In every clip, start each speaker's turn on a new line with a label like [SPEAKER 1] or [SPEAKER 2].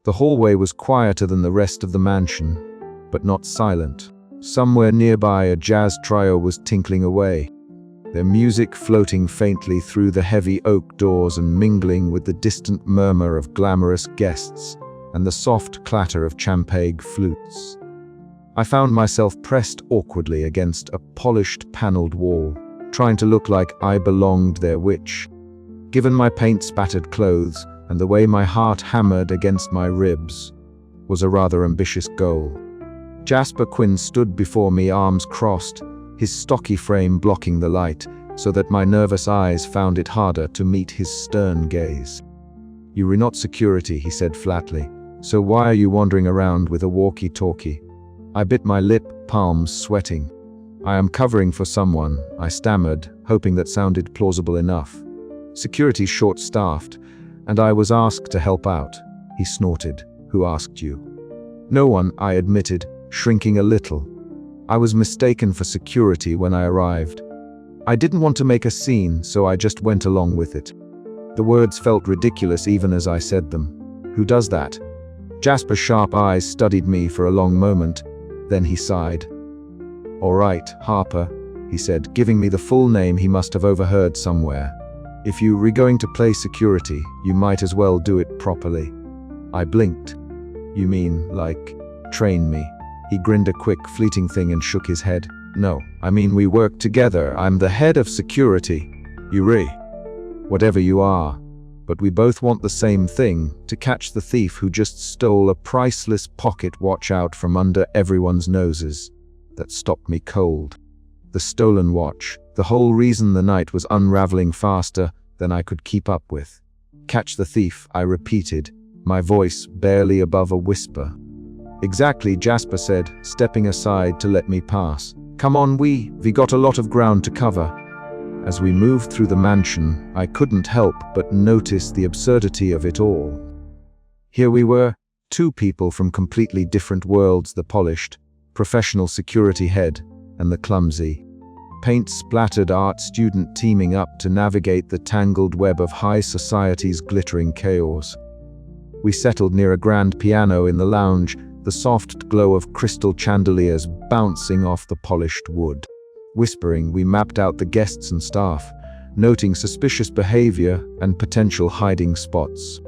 [SPEAKER 1] The hallway was quieter than the rest of the mansion, but not silent. Somewhere nearby, a jazz trio was tinkling away, their music floating faintly through the heavy oak doors and mingling with the distant murmur of glamorous guests and the soft clatter of champagne flutes. I found myself pressed awkwardly against a polished paneled wall, trying to look like I belonged there, which, given my paint-spattered clothes and the way my heart hammered against my ribs, was a rather ambitious goal. Jasper Quinn stood before me, arms crossed, his stocky frame blocking the light, so that my nervous eyes found it harder to meet his stern gaze. "You are not security," he said flatly, "so why are you wandering around with a walkie-talkie?" I bit my lip, palms sweating. "I am covering for someone," I stammered, hoping that sounded plausible enough. "Security's short-staffed, and I was asked to help out." He snorted. "Who asked you?" "No one," I admitted, shrinking a little. I was mistaken for security when I arrived. I didn't want to make a scene, so I just went along with it. The words felt ridiculous even as I said them. "Who does that?" Jasper's sharp eyes studied me for a long moment, then he sighed. "All right, Harper," he said, giving me the full name he must have overheard somewhere. "If you were going to play security, you might as well do it properly." I blinked. "You mean, like, train me?" He grinned a quick, fleeting thing and shook his head. "No, I mean we work together. I'm the head of security. You whatever you are. But we both want the same thing, to catch the thief who just stole a priceless pocket watch out from under everyone's noses." That stopped me cold. The stolen watch, the whole reason the night was unraveling faster than I could keep up with. "Catch the thief," I repeated, my voice barely above a whisper. "Exactly," Jasper said, stepping aside to let me pass. "Come on, we got a lot of ground to cover." As we moved through the mansion, I couldn't help but notice the absurdity of it all. Here we were, two people from completely different worlds: the polished, professional security head and the clumsy, paint-splattered art student teaming up to navigate the tangled web of high society's glittering chaos. We settled near a grand piano in the lounge, the soft glow of crystal chandeliers bouncing off the polished wood. Whispering, we mapped out the guests and staff, noting suspicious behavior and potential hiding spots.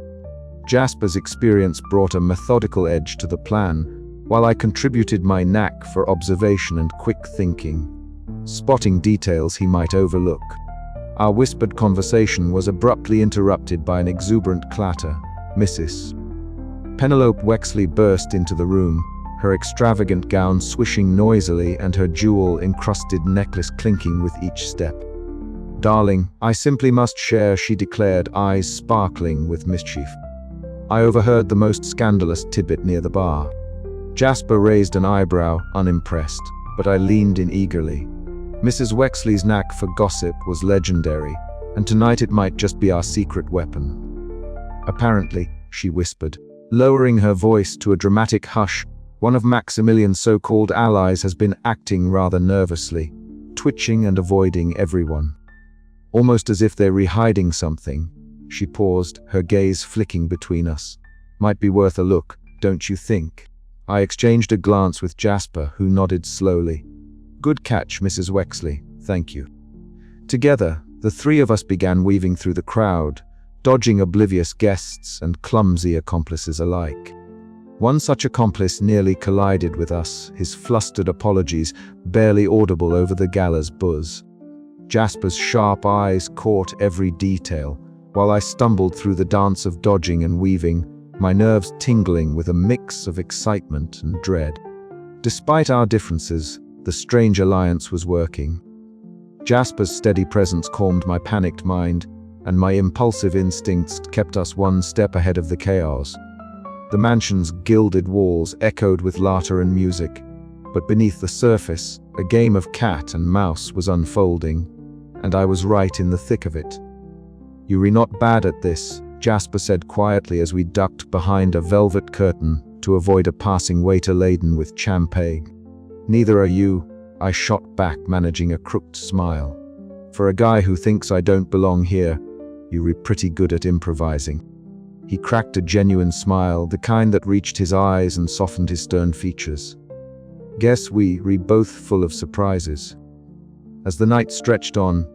[SPEAKER 1] Jasper's experience brought a methodical edge to the plan, while I contributed my knack for observation and quick thinking, spotting details he might overlook. Our whispered conversation was abruptly interrupted by an exuberant clatter. Mrs. Penelope Wexley burst into the room, her extravagant gown swishing noisily and her jewel-encrusted necklace clinking with each step. "Darling, I simply must share," she declared, eyes sparkling with mischief. I overheard the most scandalous tidbit near the bar. Jasper raised an eyebrow, unimpressed, but I leaned in eagerly. Mrs. Wexley's knack for gossip was legendary, and tonight it might just be our secret weapon. "Apparently," she whispered, lowering her voice to a dramatic hush, "one of Maximilian's so-called allies has been acting rather nervously, twitching and avoiding everyone. Almost as if they're hiding something." She paused, her gaze flicking between us. "Might be worth a look, don't you think?" I exchanged a glance with Jasper, who nodded slowly. "Good catch, Mrs. Wexley, thank you." Together, the three of us began weaving through the crowd, dodging oblivious guests and clumsy accomplices alike. One such accomplice nearly collided with us, his flustered apologies barely audible over the gala's buzz. Jasper's sharp eyes caught every detail, while I stumbled through the dance of dodging and weaving, my nerves tingling with a mix of excitement and dread. Despite our differences, the strange alliance was working. Jasper's steady presence calmed my panicked mind, and my impulsive instincts kept us one step ahead of the chaos. The mansion's gilded walls echoed with laughter and music, but beneath the surface, a game of cat and mouse was unfolding, and I was right in the thick of it. "You're not bad at this," Jasper said quietly as we ducked behind a velvet curtain to avoid a passing waiter laden with champagne. "Neither are you," I shot back, managing a crooked smile. "For a guy who thinks I don't belong here, you're pretty good at improvising." He cracked a genuine smile, the kind that reached his eyes and softened his stern features. "Guess we're both full of surprises." As the night stretched on,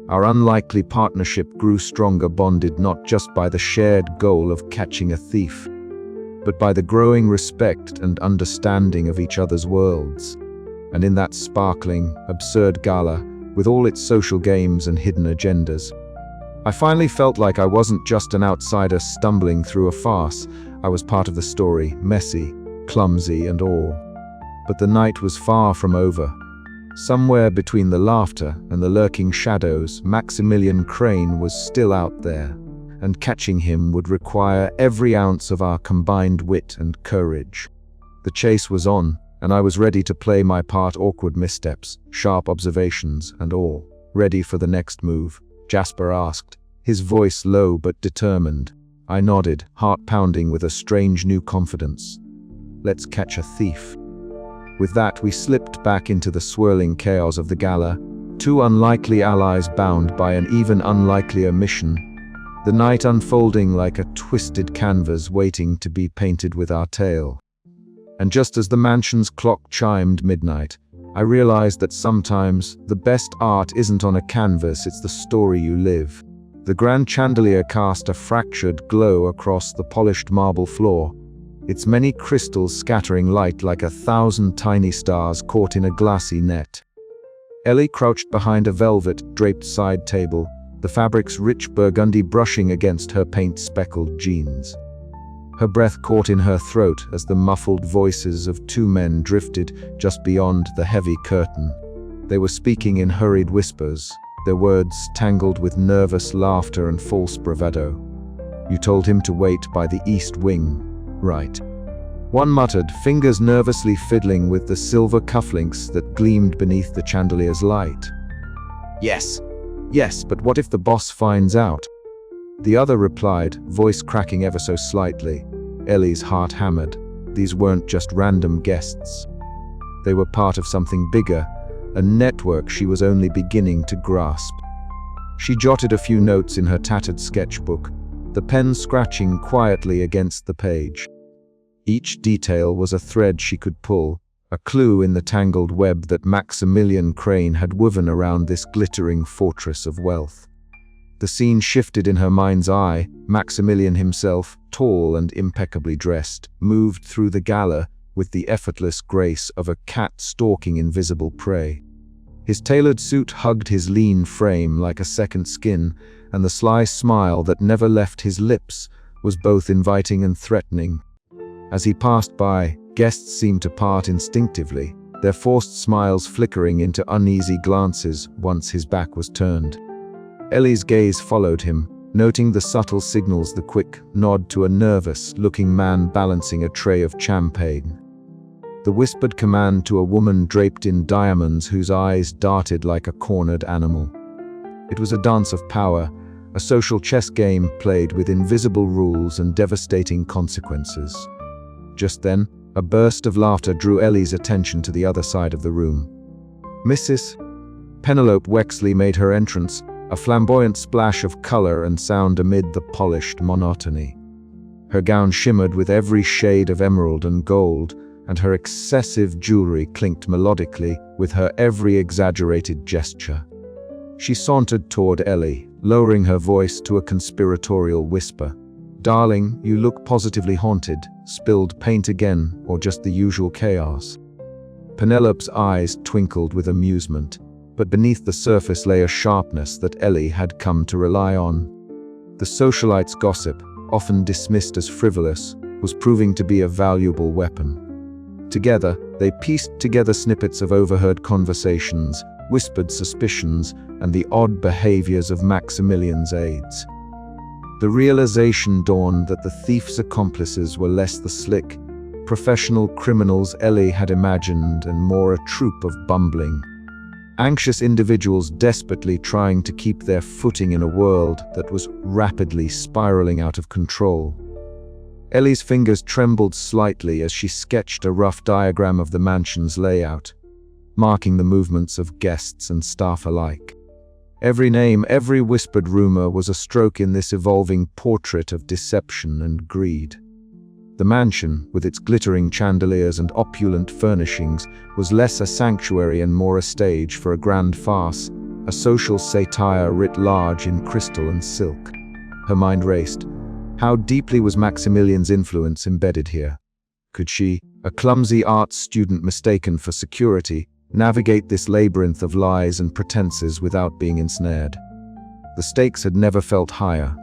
[SPEAKER 1] our unlikely partnership grew stronger, bonded not just by the shared goal of catching a thief, but by the growing respect and understanding of each other's worlds. And in that sparkling, absurd gala, with all its social games and hidden agendas, I finally felt like I wasn't just an outsider stumbling through a farce. I was part of the story, messy, clumsy, and all. But the night was far from over. Somewhere between the laughter and the lurking shadows, Maximilian Crane was still out there, and catching him would require every ounce of our combined wit and courage. The chase was on, and I was ready to play my part, awkward missteps, sharp observations, and all. "Ready for the next move?" Jasper asked, his voice low but determined. I nodded, heart pounding with a strange new confidence. "Let's catch a thief." With that, we slipped back into the swirling chaos of the gala, two unlikely allies bound by an even unlikelier mission, the night unfolding like a twisted canvas waiting to be painted with our tale. And just as the mansion's clock chimed midnight, I realized that sometimes the best art isn't on a canvas, it's the story you live. The grand chandelier cast a fractured glow across the polished marble floor, its many crystals scattering light like 1,000 tiny stars caught in a glassy net. Ellie crouched behind a velvet-draped side table, the fabric's rich burgundy brushing against her paint-speckled jeans. Her breath caught in her throat as the muffled voices of two men drifted just beyond the heavy curtain. They were speaking in hurried whispers, their words tangled with nervous laughter and false bravado. "You told him to wait by the east wing, right?" one muttered, fingers nervously fiddling with the silver cufflinks that gleamed beneath the chandelier's light. Yes, but what if the boss finds out?" The other replied, voice cracking ever so slightly. Ellie's heart hammered. These weren't just random guests. They were part of something bigger, a network she was only beginning to grasp. She jotted a few notes in her tattered sketchbook, the pen scratching quietly against the page. Each detail was a thread she could pull, a clue in the tangled web that Maximilian Crane had woven around this glittering fortress of wealth. The scene shifted in her mind's eye. Maximilian himself, tall and impeccably dressed, moved through the gala with the effortless grace of a cat stalking invisible prey. His tailored suit hugged his lean frame like a second skin, and the sly smile that never left his lips was both inviting and threatening. As he passed by, guests seemed to part instinctively, their forced smiles flickering into uneasy glances once his back was turned. Ellie's gaze followed him, noting the subtle signals, the quick nod to a nervous-looking man balancing a tray of champagne, the whispered command to a woman draped in diamonds whose eyes darted like a cornered animal. It was a dance of power, a social chess game played with invisible rules and devastating consequences. Just then, a burst of laughter drew Ellie's attention to the other side of the room. Mrs. Penelope Wexley made her entrance, a flamboyant splash of color and sound amid the polished monotony. Her gown shimmered with every shade of emerald and gold, and her excessive jewelry clinked melodically with her every exaggerated gesture. She sauntered toward Ellie, lowering her voice to a conspiratorial whisper. "Darling, you look positively haunted. Spilled paint again, or just the usual chaos?" Penelope's eyes twinkled with amusement, but beneath the surface lay a sharpness that Ellie had come to rely on. The socialite's gossip, often dismissed as frivolous, was proving to be a valuable weapon. Together, they pieced together snippets of overheard conversations, whispered suspicions, and the odd behaviors of Maximilian's aides. The realization dawned that the thief's accomplices were less the slick, professional criminals Ellie had imagined and more a troupe of bumbling, anxious individuals desperately trying to keep their footing in a world that was rapidly spiraling out of control. Ellie's fingers trembled slightly as she sketched a rough diagram of the mansion's layout, marking the movements of guests and staff alike. Every name, every whispered rumor was a stroke in this evolving portrait of deception and greed. The mansion, with its glittering chandeliers and opulent furnishings, was less a sanctuary and more a stage for a grand farce, a social satire writ large in crystal and silk. Her mind raced. How deeply was Maximilian's influence embedded here? Could she, a clumsy arts student mistaken for security, navigate this labyrinth of lies and pretenses without being ensnared? The stakes had never felt higher.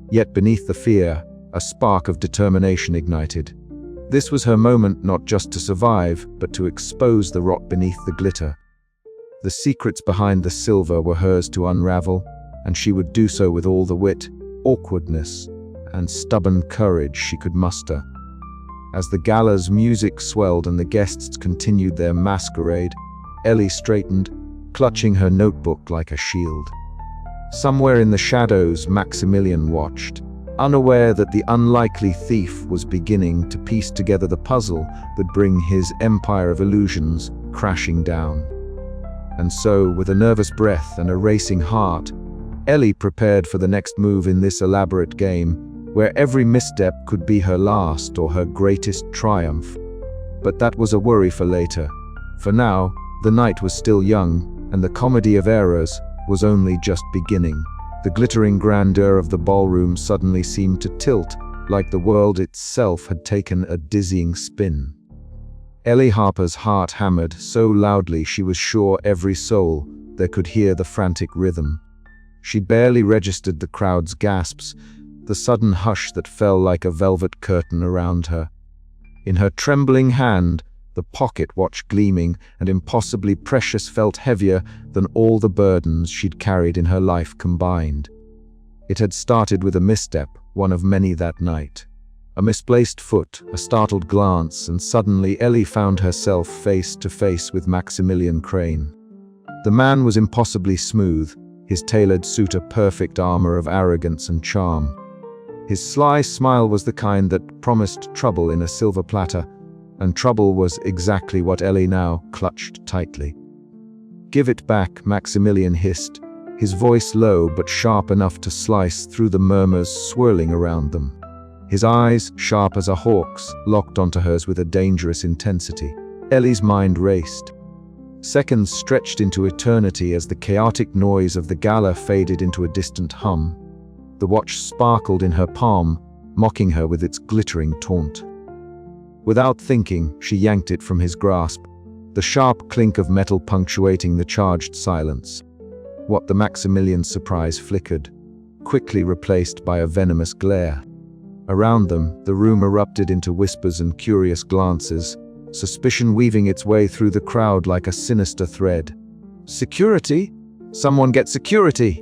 [SPEAKER 1] Yet beneath the fear, a spark of determination ignited. This was her moment not just to survive, but to expose the rot beneath the glitter. The secrets behind the silver were hers to unravel, and she would do so with all the wit, awkwardness, and stubborn courage she could muster. As the gala's music swelled and the guests continued their masquerade, Ellie straightened, clutching her notebook like a shield. Somewhere in the shadows, Maximilian watched, unaware that the unlikely thief was beginning to piece together the puzzle that bring his empire of illusions crashing down. And so, with a nervous breath and a racing heart, Ellie prepared for the next move in this elaborate game, where every misstep could be her last or her greatest triumph. But that was a worry for later. For now, the night was still young, and the comedy of errors was only just beginning. The glittering grandeur of the ballroom suddenly seemed to tilt, like the world itself had taken a dizzying spin. Ellie Harper's heart hammered so loudly she was sure every soul there could hear the frantic rhythm. She barely registered the crowd's gasps, the sudden hush that fell like a velvet curtain around her. In her trembling hand, the pocket watch gleaming and impossibly precious felt heavier than all the burdens she'd carried in her life combined. It had started with a misstep, one of many that night. A misplaced foot, a startled glance, and suddenly Ellie found herself face to face with Maximilian Crane. The man was impossibly smooth, his tailored suit a perfect armor of arrogance and charm. His sly smile was the kind that promised trouble in a silver platter, and trouble was exactly what Ellie now clutched tightly. "Give it back," Maximilian hissed, his voice low but sharp enough to slice through the murmurs swirling around them. His eyes, sharp as a hawk's, locked onto hers with a dangerous intensity. Ellie's mind raced. Seconds stretched into eternity as the chaotic noise of the gala faded into a distant hum. The watch sparkled in her palm, mocking her with its glittering taunt. Without thinking, she yanked it from his grasp, the sharp clink of metal punctuating the charged silence. What the Maximilian's surprise flickered, quickly replaced by a venomous glare. Around them, the room erupted into whispers and curious glances, suspicion weaving its way through the crowd like a sinister thread. "Security? Someone get security!"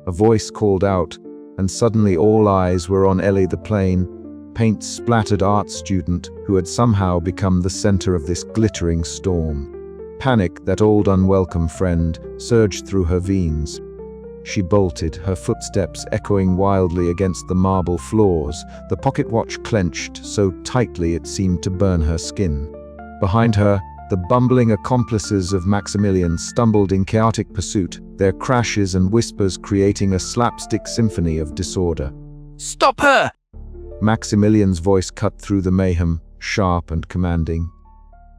[SPEAKER 1] A voice called out, and suddenly all eyes were on Ellie the plain, paint-splattered art student who had somehow become the center of this glittering storm. Panic, that old unwelcome friend, surged through her veins. She bolted, her footsteps echoing wildly against the marble floors, the pocket watch clenched so tightly it seemed to burn her skin. Behind her, the bumbling accomplices of Maximilian stumbled in chaotic pursuit, their crashes and whispers creating a slapstick symphony of disorder.
[SPEAKER 2] "Stop her!"
[SPEAKER 1] Maximilian's voice cut through the mayhem, sharp and commanding.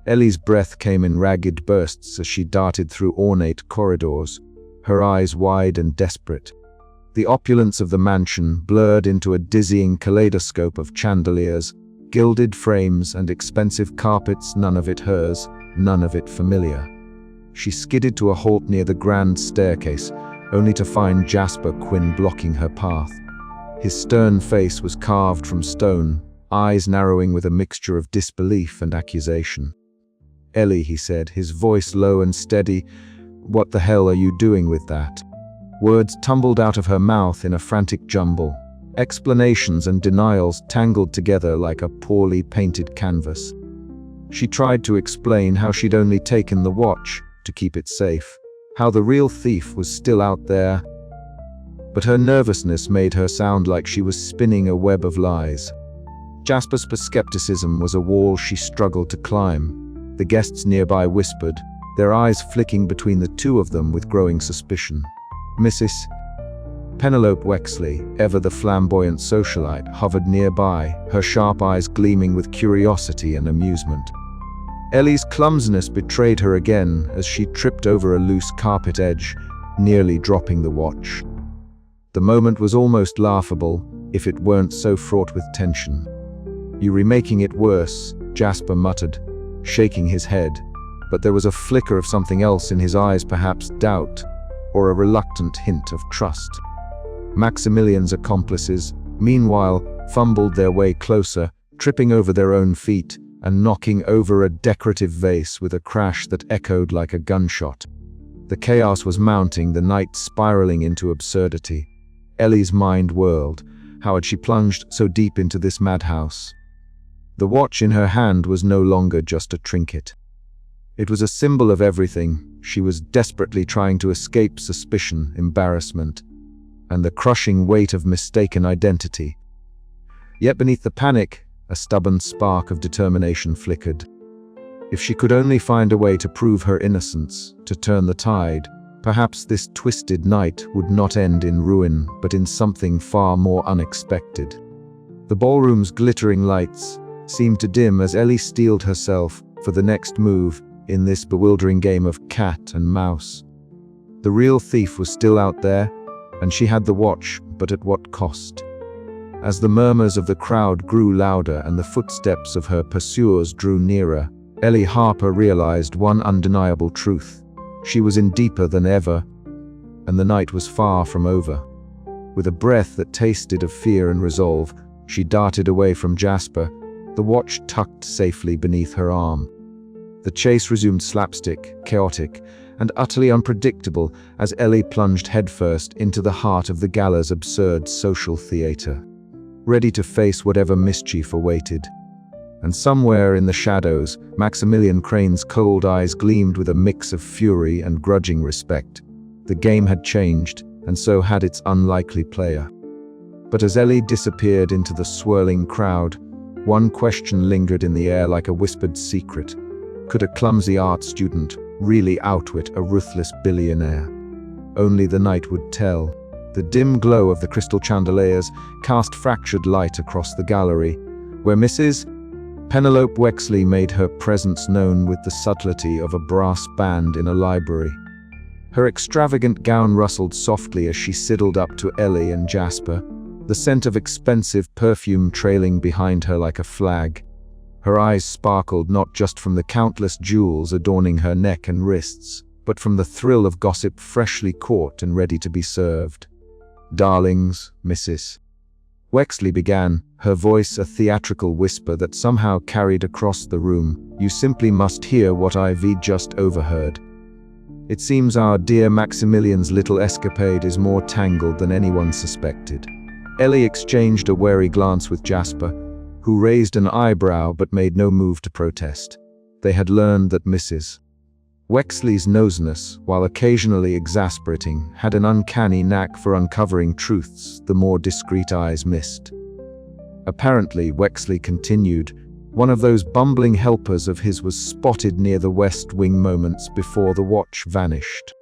[SPEAKER 1] Ellie's breath came in ragged bursts as she darted through ornate corridors, her eyes wide and desperate. The opulence of the mansion blurred into a dizzying kaleidoscope of chandeliers, gilded frames and expensive carpets, none of it hers, none of it familiar. She skidded to a halt near the grand staircase, only to find Jasper Quinn blocking her path. His stern face was carved from stone, eyes narrowing with a mixture of disbelief and accusation. "Ellie," he said, his voice low and steady, "what the hell are you doing with that?" Words tumbled out of her mouth in a frantic jumble. Explanations and denials tangled together like a poorly painted canvas. She tried to explain how she'd only taken the watch to keep it safe, how the real thief was still out there. But her nervousness made her sound like she was spinning a web of lies. Jasper's skepticism was a wall she struggled to climb. The guests nearby whispered, their eyes flicking between the two of them with growing suspicion. Mrs. Penelope Wexley, ever the flamboyant socialite, hovered nearby, her sharp eyes gleaming with curiosity and amusement. Ellie's clumsiness betrayed her again as she tripped over a loose carpet edge, nearly dropping the watch. The moment was almost laughable, if it weren't so fraught with tension. "You're remaking it worse," Jasper muttered, shaking his head, but there was a flicker of something else in his eyes, perhaps doubt, or a reluctant hint of trust. Maximilian's accomplices, meanwhile, fumbled their way closer, tripping over their own feet and knocking over a decorative vase with a crash that echoed like a gunshot. The chaos was mounting, the night spiraling into absurdity. Ellie's mind whirled. How had she plunged so deep into this madhouse? The watch in her hand was no longer just a trinket. It was a symbol of everything. She was desperately trying to escape suspicion, embarrassment, and the crushing weight of mistaken identity. Yet beneath the panic, a stubborn spark of determination flickered. If she could only find a way to prove her innocence, to turn the tide, perhaps this twisted night would not end in ruin, but in something far more unexpected. The ballroom's glittering lights seemed to dim as Ellie steeled herself for the next move in this bewildering game of cat and mouse. The real thief was still out there, and she had the watch, but at what cost? As the murmurs of the crowd grew louder and the footsteps of her pursuers drew nearer, Ellie Harper realized one undeniable truth. She was in deeper than ever, and the night was far from over. With a breath that tasted of fear and resolve, she darted away from Jasper, the watch tucked safely beneath her arm. The chase resumed slapstick, chaotic, and utterly unpredictable as Ellie plunged headfirst into the heart of the gala's absurd social theater, ready to face whatever mischief awaited. And somewhere in the shadows, Maximilian Crane's cold eyes gleamed with a mix of fury and grudging respect. The game had changed, and so had its unlikely player. But as Ellie disappeared into the swirling crowd, one question lingered in the air like a whispered secret. Could a clumsy art student really outwit a ruthless billionaire? Only the night would tell. The dim glow of the crystal chandeliers cast fractured light across the gallery, where Mrs. Penelope Wexley made her presence known with the subtlety of a brass band in a library. Her extravagant gown rustled softly as she sidled up to Ellie and Jasper, the scent of expensive perfume trailing behind her like a flag. Her eyes sparkled not just from the countless jewels adorning her neck and wrists, but from the thrill of gossip freshly caught and ready to be served. "Darlings, Mrs. Wexley began, her voice a theatrical whisper that somehow carried across the room. "You simply must hear what I've just overheard. It seems our dear Maximilian's little escapade is more tangled than anyone suspected." Ellie exchanged a wary glance with Jasper, who raised an eyebrow but made no move to protest. They had learned that Mrs. Wexley's noseness, while occasionally exasperating, had an uncanny knack for uncovering truths the more discreet eyes missed. Apparently, Wexley continued, one of those bumbling helpers of his was spotted near the West Wing moments before the watch vanished.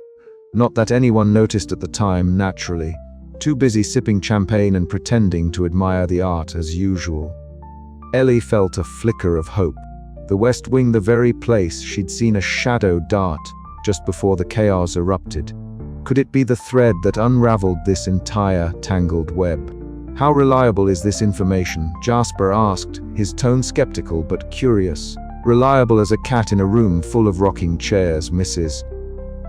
[SPEAKER 1] Not that anyone noticed at the time, naturally, too busy sipping champagne and pretending to admire the art as usual. Ellie felt a flicker of hope. The West Wing, the very place she'd seen a shadow dart just before the chaos erupted. Could it be the thread that unraveled this entire tangled web? "How reliable is this information?" Jasper asked, his tone skeptical but curious. "Reliable as a cat in a room full of rocking chairs, Mrs.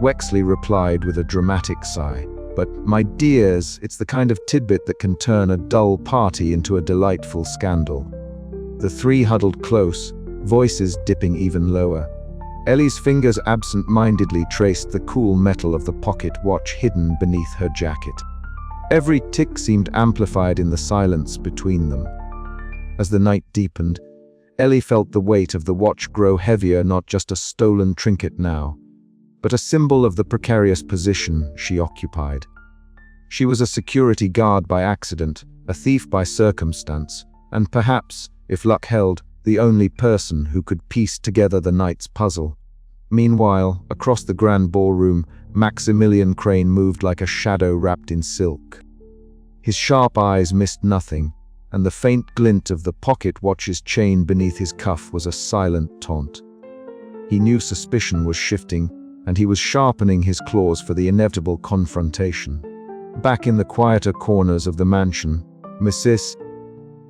[SPEAKER 1] Wexley replied with a dramatic sigh. "But, my dears, it's the kind of tidbit that can turn a dull party into a delightful scandal." The three huddled close, voices dipping even lower. Ellie's fingers absent-mindedly traced the cool metal of the pocket watch hidden beneath her jacket. Every tick seemed amplified in the silence between them. As the night deepened, Ellie felt the weight of the watch grow heavier, not just a stolen trinket now, but a symbol of the precarious position she occupied. She was a security guard by accident, a thief by circumstance, and perhaps, if luck held, the only person who could piece together the night's puzzle. Meanwhile, across the grand ballroom, Maximilian Crane moved like a shadow wrapped in silk. His sharp eyes missed nothing, and the faint glint of the pocket watch's chain beneath his cuff was a silent taunt. He knew suspicion was shifting, and he was sharpening his claws for the inevitable confrontation. Back in the quieter corners of the mansion, Mrs.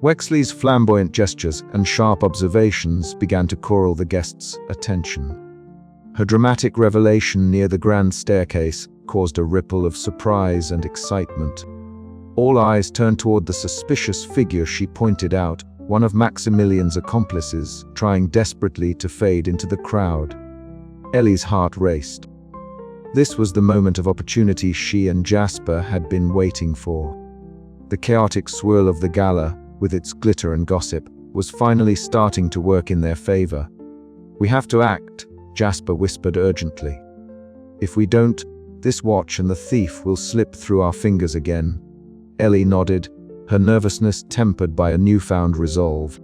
[SPEAKER 1] Wexley's flamboyant gestures and sharp observations began to corral the guests' attention. Her dramatic revelation near the grand staircase caused a ripple of surprise and excitement. All eyes turned toward the suspicious figure she pointed out, one of Maximilian's accomplices, trying desperately to fade into the crowd. Ellie's heart raced. This was the moment of opportunity she and Jasper had been waiting for. The chaotic swirl of the gala, with its glitter and gossip, was finally starting to work in their favor. "We have to act," Jasper whispered urgently. "If we don't, this watch and the thief will slip through our fingers again." Ellie nodded, her nervousness tempered by a newfound resolve.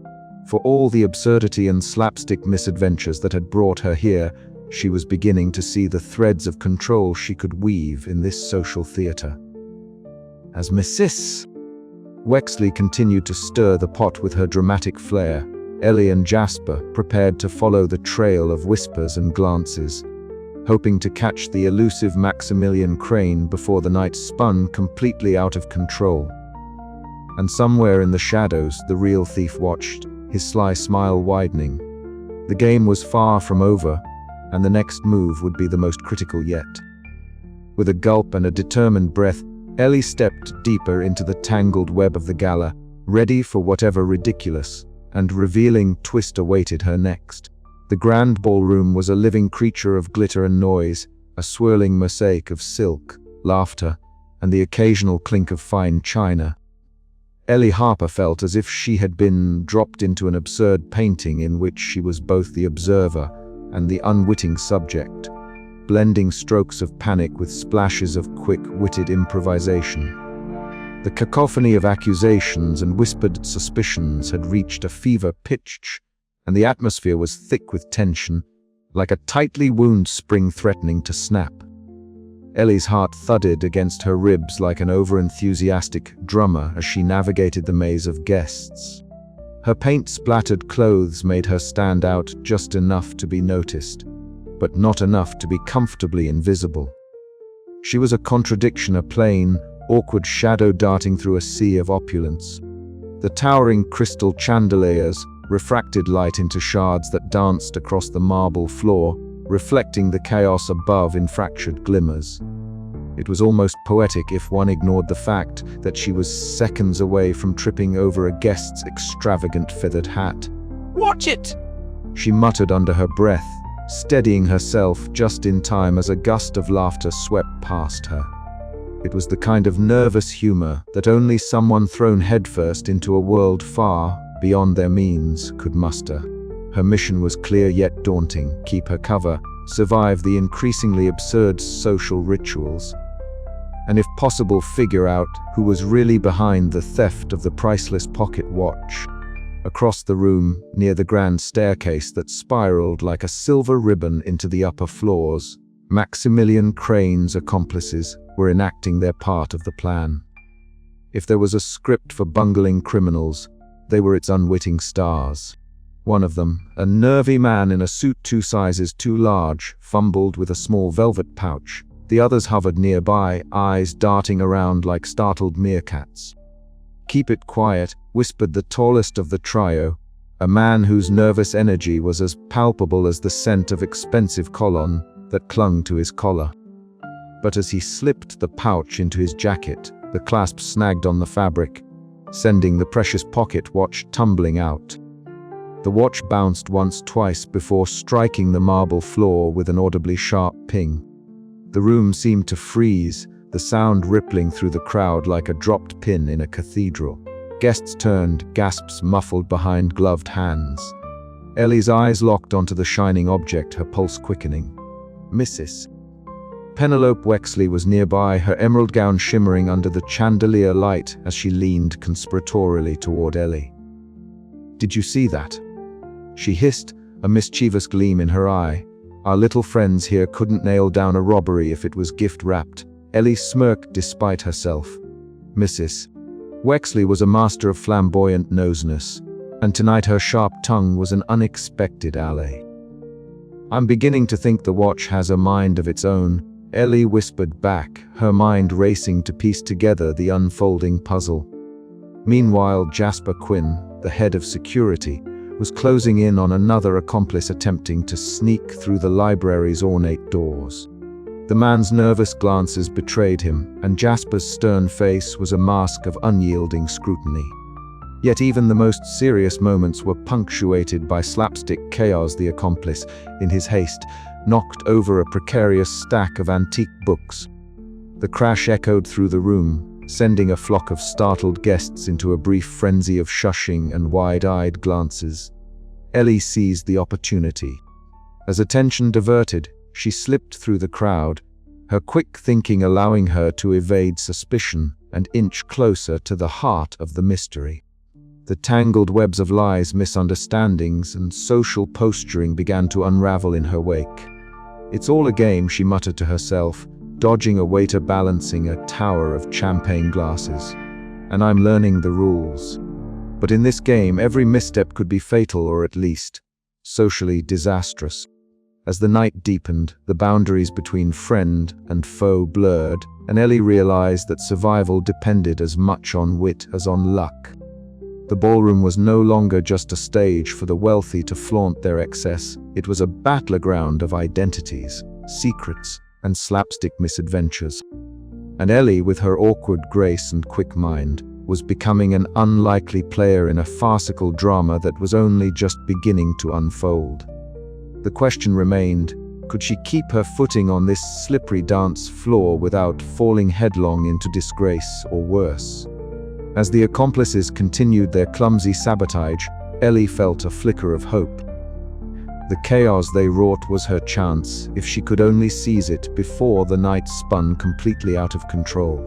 [SPEAKER 1] For all the absurdity and slapstick misadventures that had brought her here, she was beginning to see the threads of control she could weave in this social theater. As Mrs. Wexley continued to stir the pot with her dramatic flair, Ellie and Jasper prepared to follow the trail of whispers and glances, hoping to catch the elusive Maximilian Crane before the night spun completely out of control. And somewhere in the shadows, the real thief watched, his sly smile widening. The game was far from over, and the next move would be the most critical yet. With a gulp and a determined breath, Ellie stepped deeper into the tangled web of the gala, ready for whatever ridiculous and revealing twist awaited her next. The grand ballroom was a living creature of glitter and noise, a swirling mosaic of silk, laughter, and the occasional clink of fine china. Ellie Harper felt as if she had been dropped into an absurd painting in which she was both the observer and the unwitting subject, blending strokes of panic with splashes of quick-witted improvisation. The cacophony of accusations and whispered suspicions had reached a fever pitch, and the atmosphere was thick with tension, like a tightly wound spring threatening to snap. Ellie's heart thudded against her ribs like an over-enthusiastic drummer as she navigated the maze of guests. Her paint-splattered clothes made her stand out just enough to be noticed, but not enough to be comfortably invisible. She was a contradiction, a plain, awkward shadow darting through a sea of opulence. The towering crystal chandeliers refracted light into shards that danced across the marble floor, reflecting the chaos above in fractured glimmers. It was almost poetic if one ignored the fact that she was seconds away from tripping over a guest's extravagant feathered hat.
[SPEAKER 2] "Watch it!"
[SPEAKER 1] she muttered under her breath, steadying herself just in time as a gust of laughter swept past her. It was the kind of nervous humor that only someone thrown headfirst into a world far beyond their means could muster. Her mission was clear yet daunting: keep her cover, survive the increasingly absurd social rituals, and if possible figure out who was really behind the theft of the priceless pocket watch. Across the room, near the grand staircase that spiraled like a silver ribbon into the upper floors, Maximilian Crane's accomplices were enacting their part of the plan. If there was a script for bungling criminals, they were its unwitting stars. One of them, a nervy man in a suit 2 sizes too large, fumbled with a small velvet pouch. The others hovered nearby, eyes darting around like startled meerkats. "Keep it quiet," whispered the tallest of the trio, a man whose nervous energy was as palpable as the scent of expensive cologne that clung to his collar. But as he slipped the pouch into his jacket, the clasp snagged on the fabric, sending the precious pocket watch tumbling out. The watch bounced once, twice before striking the marble floor with an audibly sharp ping. The room seemed to freeze, the sound rippling through the crowd like a dropped pin in a cathedral. Guests turned, gasps muffled behind gloved hands. Ellie's eyes locked onto the shining object, her pulse quickening. Mrs. Penelope Wexley was nearby, her emerald gown shimmering under the chandelier light as she leaned conspiratorially toward Ellie. "Did you see that?" she hissed, a mischievous gleam in her eye. Our little friends here couldn't nail down a robbery if it was gift-wrapped. Ellie smirked despite herself. Mrs. Wexley was a master of flamboyant noseness, and tonight her sharp tongue was an unexpected ally. I'm beginning to think the watch has a mind of its own, Ellie whispered back, her mind racing to piece together the unfolding puzzle. Meanwhile, Jasper Quinn, the head of security, was closing in on another accomplice attempting to sneak through the library's ornate doors. The man's nervous glances betrayed him, and Jasper's stern face was a mask of unyielding scrutiny. Yet even the most serious moments were punctuated by slapstick chaos. The accomplice, in his haste, knocked over a precarious stack of antique books. The crash echoed through the room, sending a flock of startled guests into a brief frenzy of shushing and wide-eyed glances. Ellie seized the opportunity. As attention diverted, she slipped through the crowd, her quick thinking allowing her to evade suspicion and inch closer to the heart of the mystery. The tangled webs of lies, misunderstandings, and social posturing began to unravel in her wake. It's all a game, she muttered to herself, dodging a waiter balancing a tower of champagne glasses. And I'm learning the rules. But in this game, every misstep could be fatal or at least socially disastrous. As the night deepened, the boundaries between friend and foe blurred, and Ellie realized that survival depended as much on wit as on luck. The ballroom was no longer just a stage for the wealthy to flaunt their excess. It was a battleground of identities, secrets, and slapstick misadventures. And Ellie, with her awkward grace and quick mind, was becoming an unlikely player in a farcical drama that was only just beginning to unfold. The question remained, could she keep her footing on this slippery dance floor without falling headlong into disgrace or worse? As the accomplices continued their clumsy sabotage, Ellie felt a flicker of hope. The chaos they wrought was her chance, if she could only seize it before the night spun completely out of control.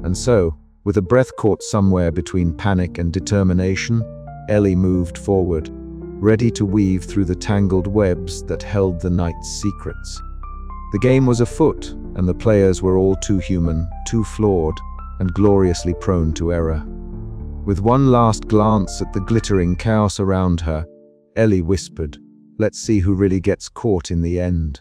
[SPEAKER 1] And so, with a breath caught somewhere between panic and determination, Ellie moved forward, ready to weave through the tangled webs that held the night's secrets. The game was afoot, and the players were all too human, too flawed, and gloriously prone to error. With one last glance at the glittering chaos around her, Ellie whispered, "Let's see who really gets caught in the end."